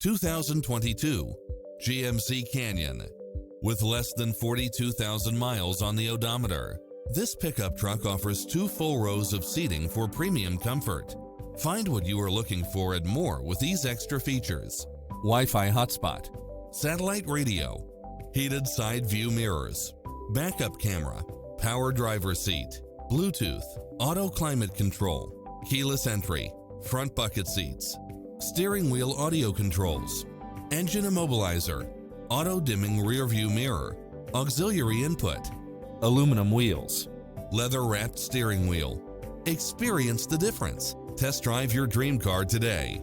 2022 GMC Canyon. With less than 42,000 miles on the odometer, this pickup truck offers 2 full rows of seating for premium comfort. Find what you are looking for and more with these extra features: Wi-Fi hotspot, satellite radio, heated side view mirrors, backup camera, power driver seat, Bluetooth, auto climate control, keyless entry, front bucket seats, steering wheel audio controls, engine immobilizer, auto dimming rear view mirror, auxiliary input, aluminum wheels, leather wrapped steering wheel. Experience the difference. Test drive your dream car today.